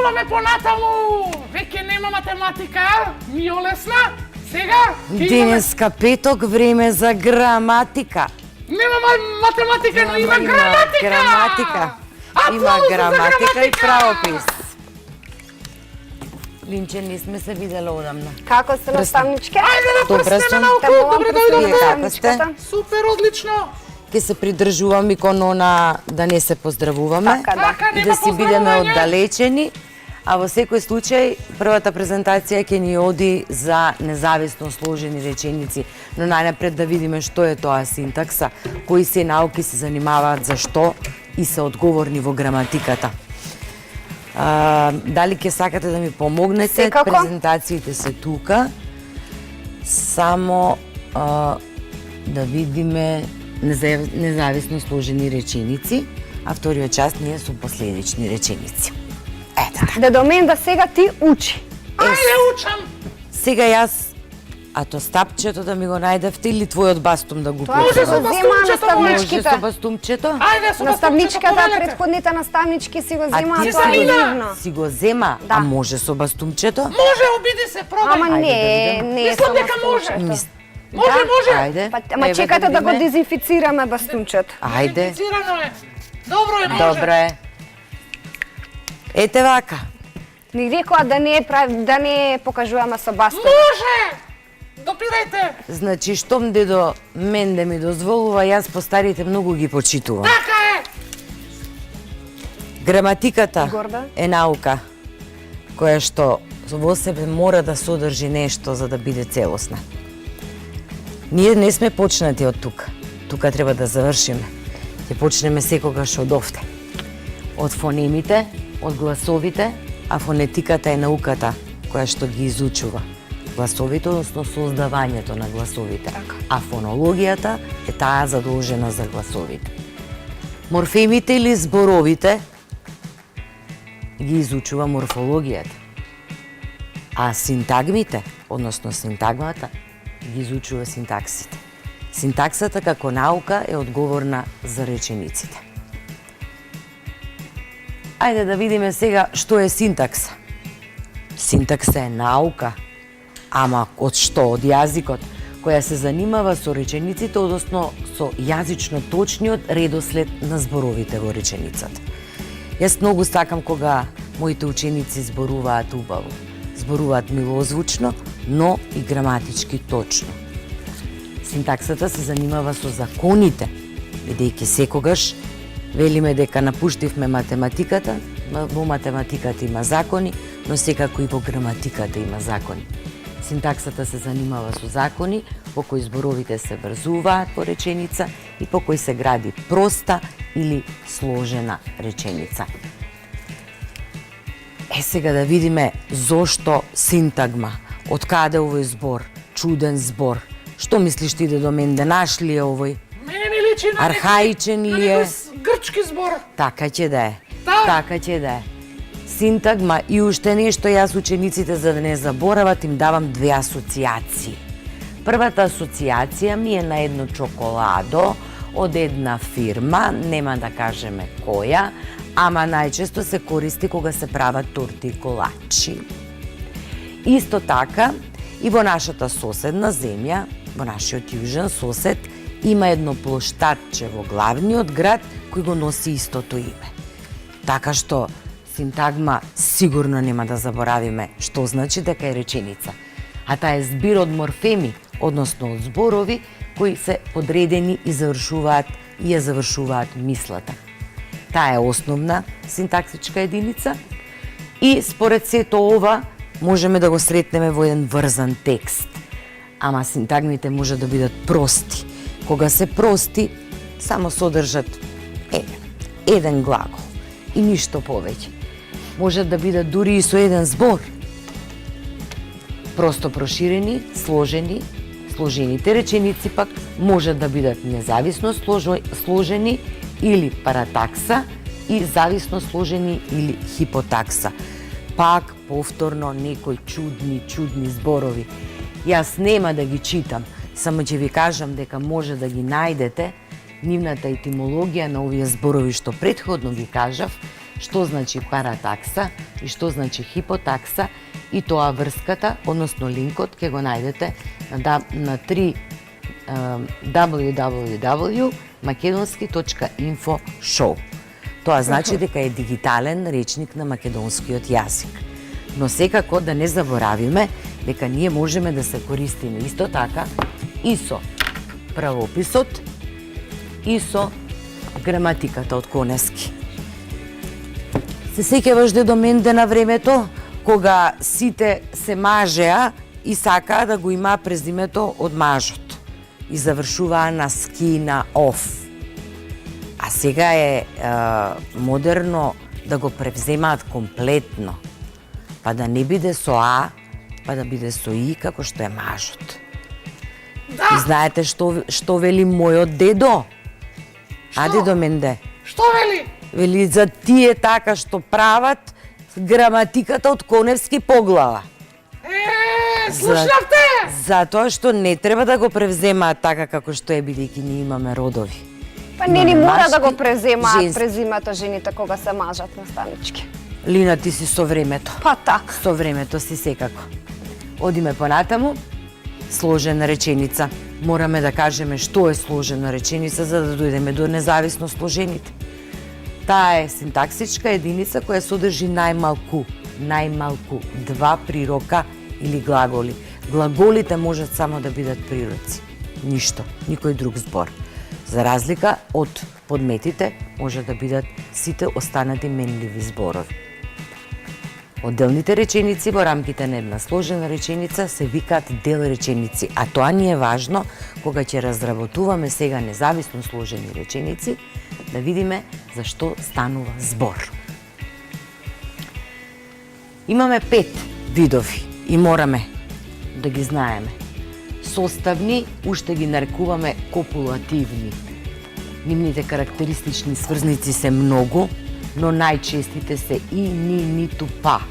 Идуваме понатаму. Веќе нема математика, ми олесна. Сега ќе имаме... Денеска петок, време за граматика. Нема математика, но има граматика. Граматика. Има Аплауз за граматика и граматика. правопис. Линче, не сме се видели одамна. Како се наставничке? Ајде да Добре прснеме сум. на Те околу, молам, добре прснете дојдовте. Како сте? наставничката. Супер, одлично. Ке се придржувам и кон она да не се поздравуваме Така, да. Така, и нема да си бидеме поздравување. оддалечени, а во секој случај првата презентација ќе ни оди за независно сложени реченици, но најнапред да видиме што е тоа синтакса, кои се науки се занимаваат за што и се одговорни во граматиката. Дали ќе сакате да ми помогнете? Секако. Презентациите се тука. Само да видиме независно сложени реченици, а вториот част ние со последични реченици. Ето така. Да до мен да сега ти учи. Ајде, учам. Сега јас, а то стапчето да ми го најдевте или твојот бастум да го Тоа Може се со потребам? го зема бастумчето, Може наставничките. со бастумчето? Ајде, со Наставничката, повелете. предходните наставнички си го А земаат, ти тоа е си го- дивно. си го зема, Да. а може со бастумчето? Може, обиди се, пробај. Ама Ајде не, да видам. не е Мислам со дека може. настолчето. Може, може. Ајде. Ама еве чекате да го видиме. дезинфицираме бастунчето. Ајде, Дезинфицирано е. Добро е, може. добре. Ете вака. Ни рекоа да не покажуваме со бастун. Може. Допирајте. Значи, штом дедо мен да ми дозволува, јас по старите многу ги почитувам. Така е. Граматиката Горда? е наука која што во себе мора да содржи нешто за да биде целосна. Ние не сме почнати од тука. Тука треба да завршиме. Ќе почнеме секогаш од овде. Од фонемите, од гласовите, а фонетиката е науката која што ги изучува гласовите, односно создавањето на гласовите. А фонологијата е таа задолжена за гласовите. Морфемите или зборовите ги изучува морфологијата. А синтагмите, односно синтагмата, ги изучува синтаксите. Синтаксата како наука е одговорна за речениците. Ајде да видиме сега што е синтакса. Синтакса е наука, ама од што? Од јазикот, која се занимава со речениците, односно со јазично точниот редослед на зборовите во реченицата. Јас многу сакам кога моите ученици зборуваат убаво. Зборуваат милозвучно, но и граматички точно. Синтаксата се занимава со законите, бидејќи секогаш велиме дека напуштивме математиката, во математиката има закони, но секако и во граматиката има закони. Синтаксата се занимава со закони по кои зборовите се врзуваат во реченица и по кои се гради проста или сложена реченица. Сега да видиме зошто синтагма, од каде овој збор, чуден збор. Што мислиш ти до мен, да наш ли е овој? Мене ми личи на Архаичен некој- ли на е? некој грчки збор. Така ќе да е. Да. Така ќе да е. Синтагма и уште нешто, јас учениците за да не заборават им давам две асоциации. Првата асоциација ми е на едно чоколадо од една фирма, нема да кажеме која, ама најчесто се користи кога се прават торти и колачи. Исто така и во нашата соседна земја, во нашиот јужен сосед, има едно плоштадче во главниот град кој го носи истото име. Така што синтагма сигурно нема да заборавиме што значи дека е реченица. А таа е збир од морфеми, односно од зборови кои се подредени и завршуваат и ја завршуваат мислата. Таа е основна синтаксичка единица и според сето ова можеме да го сретнеме во еден врзан текст. Ама синтагмите може да бидат прости. Кога се прости, само содржат еден глагол и ништо повеќе. Може да бидат дури и со еден збор. Просто проширени, сложените реченици пак може да бидат независно сложени или паратакса и зависно сложени или хипотакса. Пак повторно некои чудни зборови. Јас нема да ги читам, само ќе ви кажам дека може да ги најдете нивната етимологија на овие зборови што претходно ги кажав што значи паратакса и што значи хипотакса, и тоа врската, односно линкот, ќе го најдете на www.makedonski.info show. Тоа значи дека е дигитален речник на македонскиот јазик. Но секако да не заборавиме дека ние можеме да се користиме исто така и со правописот и со граматиката од Коневски. Се сеќаваш дедо Менде на времето кога сите се мажеа и сакаа да го имаа презимето од мажот и завршуваа на ски, на оф. А сега е модерно да го превземаат комплетно, па да не биде со А, па да биде со И, како што е мажот. Да. И знаете што вели мојот дедо? А, дедо Менде? Што вели? Вели за тие така што прават граматиката од Коневски поглава. Слушнавте? Затоа што не треба да го превземаат така како што е, бидејќи ние имаме родови. Па не ни мора да го Машки, преземаат женски. презимето жените кога се мажат на станички. Лина, ти си со времето. Па така. Со времето си секако. Одиме понатаму. Сложена реченица. Мораме да кажеме што е сложена реченица за да дојдеме до независно сложените. Таа е синтаксичка единица која содржи најмалку два прирока или глаголи. Глаголите можат само да бидат прироци. Ништо, никој друг збор. За разлика од подметите, може да бидат сите останати менливи зборови. Одделните реченици во рамките на една сложена реченица се викаат дел реченици, а тоа ни е важно кога ќе разработуваме сега независно сложени реченици, да видиме за што станува збор. Имаме 5 видови и мораме да ги знаеме. Составни, уште ги нарекуваме копулативни. Нивните карактеристични сврзници се многу, но најчестите се и, ни, ниту, па.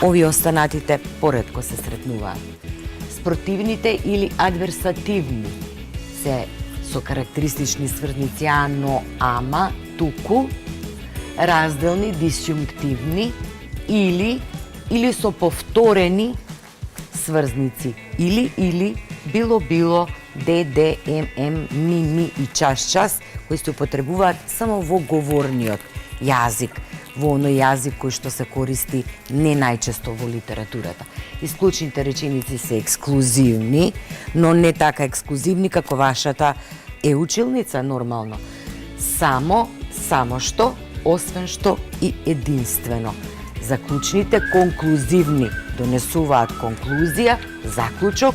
Овие останатите поретко се сретнуваат. Спротивните или адверсативни се со карактеристични сврзници а, но, ама, туку, разделни, дисјунктивни или со повторени сврзници или, било, де, ми и час, кои се употребуваат само во говорниот јазик, во оној јазик кој што се користи не најчесто во литературата. Исклучните реченици се ексклузивни, но не така ексклузивни како вашата училница нормално. Само што, освен што и единствено. Заклучните конклузивни донесуваат конклузија, заклучок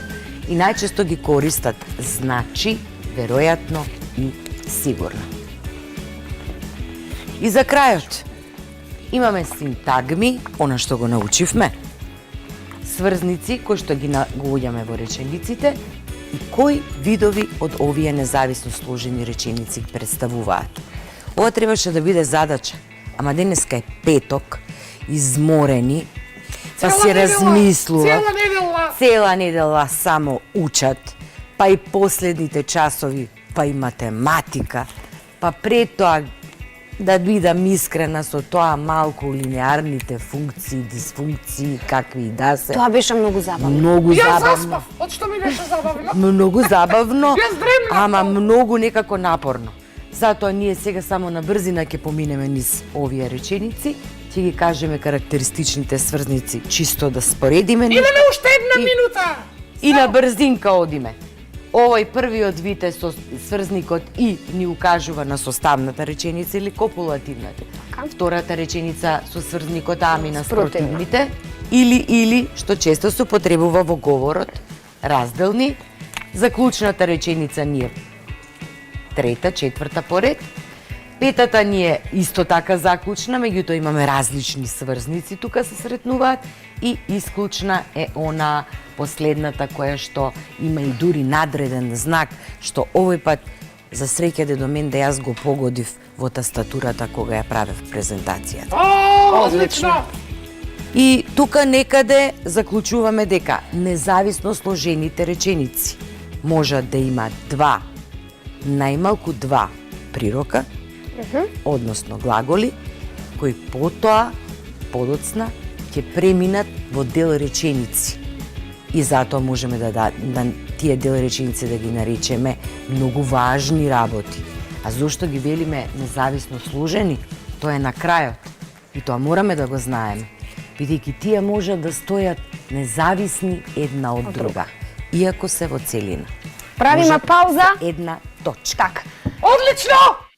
и најчесто ги користат значи, веројатно и сигурно. И за крајот, имаме синтагми, она што го научивме, сврзници кои што ги наоѓаме во речениците и кои видови од овие независно сложени реченици представуваат. Ова требаше да биде задача, ама денеска е петок, изморени, па си размислуват, цела недела само учат, па и последните часови, па и математика, па пред тоа, да бидам искрена со тоа, малку линеарните функции, дисфункции, какви и да се. Тоа беше многу забавно. Многу Јас забавно. заспав, од што ми беше забавно. Многу забавно, Јас дремнав. ама многу некако напорно. Затоа ние сега само на брзина ќе поминеме низ овие реченици, ќе ги кажеме карактеристичните сврзници, чисто да споредиме. Имаме уште една минута. И на брзинка одиме. Овој првиот вид е со сврзникот и ни укажува на составната реченица или копулативната. Втората реченица со сврзникот ами на спротивните или што често се употребува во говорот, разделни. Заклучната реченица ни е трета, четврта поред. Петата ни е исто така заклучна, меѓутоа имаме различни сврзници, тука се сретнуваат, и исклучна е она последната која што има и дури надреден знак, што овој пат за среќа дедо Менде јас го погодив во тастатурата кога ја правев презентацијата. О, одлично. И тука некаде заклучуваме дека независно сложените реченици можат да имаат најмалку два прирока, односно глаголи, кои потоа, подоцна, ќе преминат во дел реченици. И затоа можеме да тие дел реченици да ги наречеме многу важни работи. А зошто ги велиме независно сложени? Тоа е на крајот. И тоа мораме да го знаеме. Бидејќи тие можат да стојат независни една од друга, иако се во целина. Правиме Може пауза. една точка. Така. Одлично!